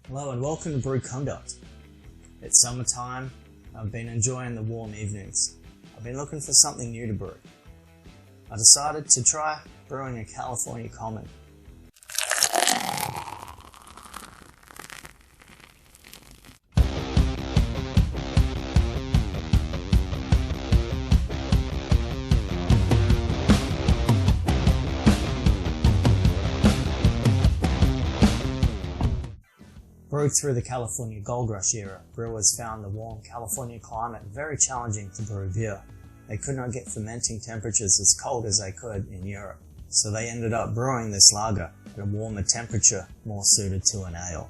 Hello and welcome to Brew Conduct. It's summertime. I've been enjoying the warm evenings. I've been looking for something new to brew. I decided to try brewing a California Common. Brewed through the California Gold Rush era, brewers found the warm California climate very challenging to brew beer. They could not get fermenting temperatures as cold as they could in Europe, so they ended up brewing this lager at a warmer temperature more suited to an ale.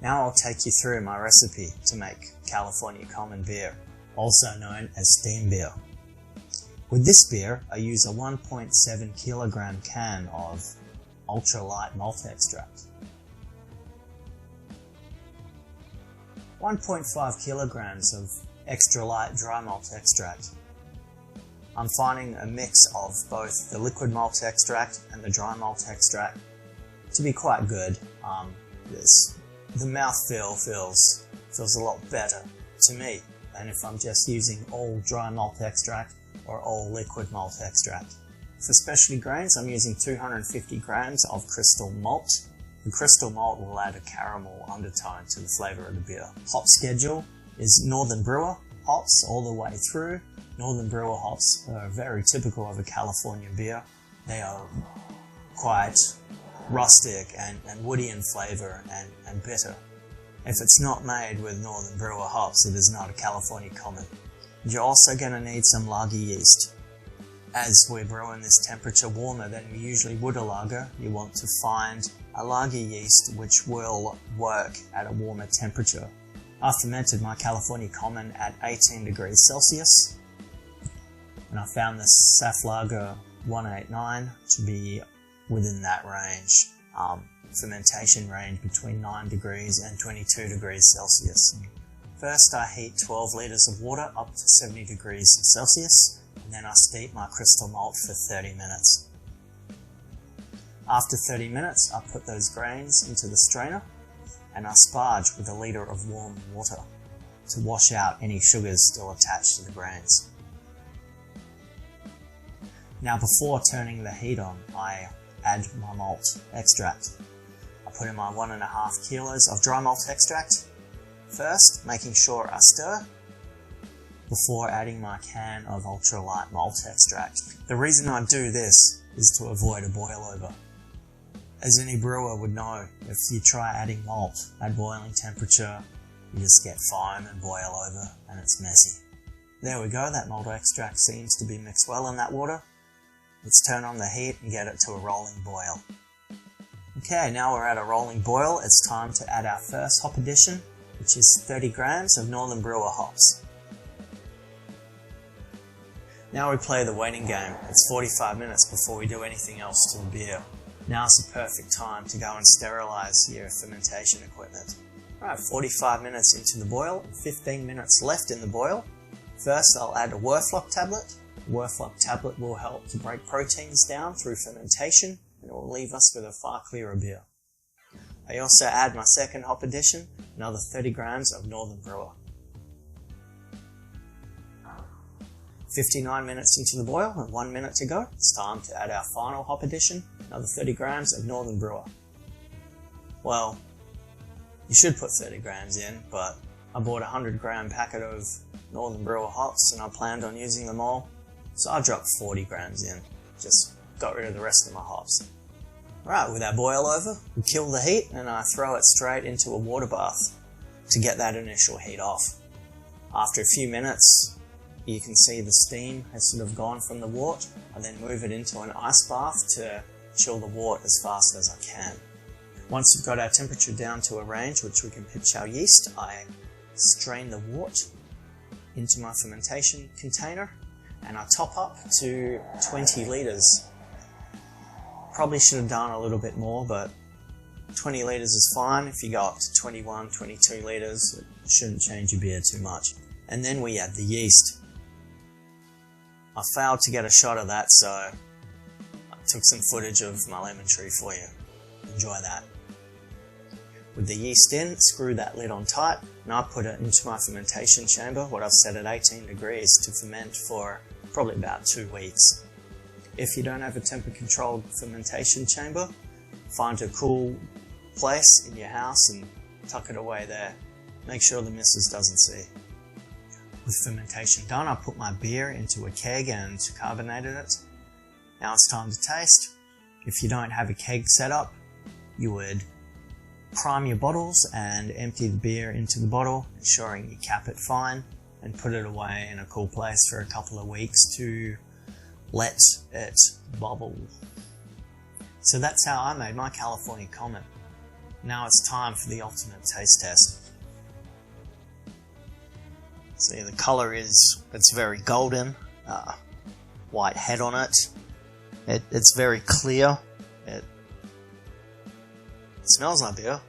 Now I'll take you through my recipe to make California Common beer, also known as steam beer. With this beer, I use a 1.7 kilogram can of ultra light malt extract, 1.5 kilograms of extra light dry malt extract. I'm finding a mix of both the liquid malt extract and the dry malt extract to be quite good. The mouthfeel feels a lot better to me than if I'm just using all dry malt extract or all liquid malt extract. For specialty grains, I'm using 250 grams of crystal malt. The crystal malt will add a caramel undertone to the flavour of the beer. Hop schedule is Northern Brewer hops all the way through. Northern Brewer hops are very typical of a California beer. They are quite rustic and woody in flavour and bitter. If it's not made with Northern Brewer hops, it is not a California Common. You're also going to need some lager yeast. As we're brewing this temperature warmer than we usually would a lager, you want to find a lager yeast which will work at a warmer temperature. I fermented my California Common at 18 degrees Celsius, and I found the Saflager 189 to be within that range, fermentation range between 9 degrees and 22 degrees Celsius. First I heat 12 litres of water up to 70 degrees Celsius, and then I steep my crystal malt for 30 minutes. After 30 minutes, I put those grains into the strainer and I sparge with a litre of warm water to wash out any sugars still attached to the grains. Now before turning the heat on, I add my malt extract. I put in my 1.5 kilos of dry malt extract first, making sure I stir before adding my can of ultra light malt extract. The reason I do this is to avoid a boil over. As any brewer would know, if you try adding malt at boiling temperature, you just get foam and boil over and it's messy. There we go, that malt extract seems to be mixed well in that water. Let's turn on the heat and get it to a rolling boil. Okay, now we're at a rolling boil, it's time to add our first hop addition, which is 30 grams of Northern Brewer hops. Now we play the waiting game. It's 45 minutes before we do anything else to the beer. Now is the perfect time to go and sterilize your fermentation equipment. Alright, 45 minutes into the boil, 15 minutes left in the boil. First I'll add a Werflock tablet. A Werflock tablet will help to break proteins down through fermentation and it will leave us with a far clearer beer. I also add my second hop addition, another 30 grams of Northern Brewer. 59 minutes into the boil and 1 minute to go. It's time to add our final hop addition, another 30 grams of Northern Brewer. Well, you should put 30 grams in, but I bought a 100 gram packet of Northern Brewer hops and I planned on using them all, so I dropped 40 grams in, just got rid of the rest of my hops. Right, with our boil over, we kill the heat and I throw it straight into a water bath to get that initial heat off. After a few minutes, you can see the steam has sort of gone from the wort. I then move it into an ice bath to chill the wort as fast as I can. Once we've got our temperature down to a range which we can pitch our yeast, I strain the wort into my fermentation container and I top up to 20 litres. Probably should have done a little bit more, but 20 litres is fine. If you go up to 21, 22 litres, it shouldn't change your beer too much. And then we add the yeast. I failed to get a shot of that, so I took some footage of my lemon tree for you. Enjoy that. with the yeast in, screw that lid on tight, and I put it into my fermentation chamber, what I've set at 18 degrees, to ferment for probably about 2 weeks. If you don't have a temperature controlled fermentation chamber, find a cool place in your house and tuck it away there. Make sure the missus doesn't see. With fermentation done, I put my beer into a keg and carbonated it. Now it's time to taste. If you don't have a keg set up, you would prime your bottles and empty the beer into the bottle, ensuring you cap it fine, and put it away in a cool place for a couple of weeks to let it bubble. So that's how I made my California Common. Now it's time for the ultimate taste test. See, the color it's very golden, white head on it. It's very clear. It smells like beer.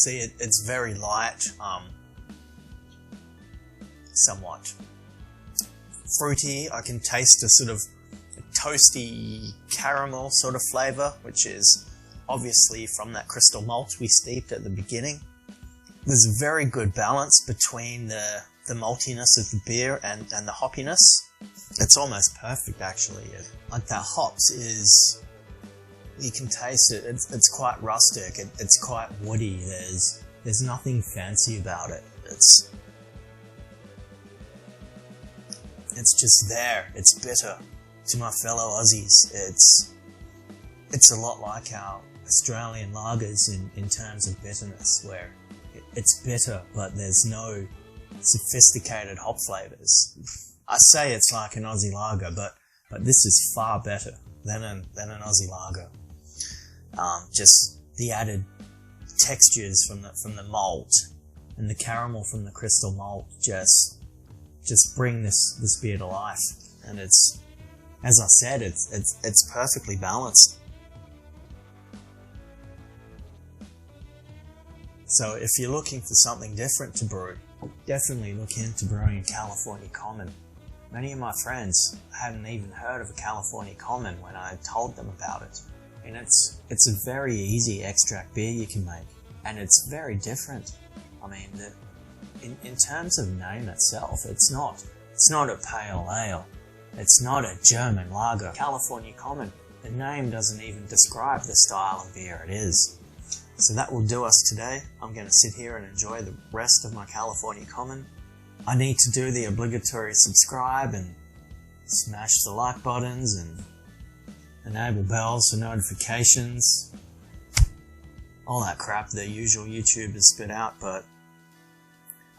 It's very light, somewhat fruity. I can taste a sort of toasty caramel sort of flavor, which is obviously from that crystal malt we steeped at the beginning. There's a very good balance between the maltiness of the beer and the hoppiness. It's almost perfect, actually. Like that hops is, you can taste it. It's quite rustic. It's quite woody. There's nothing fancy about it. It's just there. It's bitter. To my fellow Aussies, it's a lot like our Australian lagers in terms of bitterness, where it's bitter, but there's no sophisticated hop flavors. I say it's like an Aussie lager, but this is far better than an Aussie lager. Just the added textures from the malt and the caramel from the crystal malt just bring this beer to life, and it's, as I said, it's perfectly balanced. So if you're looking for something different to brew, definitely look into brewing a California Common. Many of my friends hadn't even heard of a California Common when I told them about it. And it's a very easy extract beer you can make, and it's very different. I mean, in terms of name itself, it's not a pale ale. It's not a German lager. California Common, the name doesn't even describe the style of beer it is. So that will do us today. I'm going to sit here and enjoy the rest of my California Common. I need to do the obligatory subscribe and smash the like buttons and enable bells for notifications. All that crap the usual YouTubers spit out, but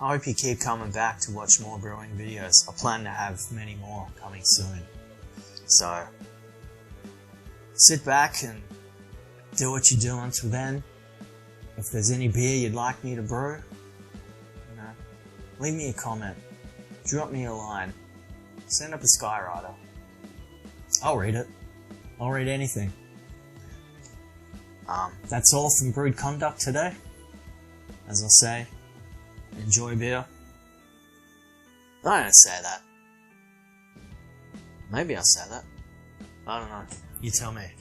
I hope you keep coming back to watch more brewing videos. I plan to have many more coming soon. So sit back and do what you do until then. If there's any beer you'd like me to brew, leave me a comment, drop me a line, send up a skywriter. I'll read it. I'll read anything. That's all from Brewed Conduct today. As I say, enjoy beer. I don't say that. Maybe I say that. I don't know. You tell me.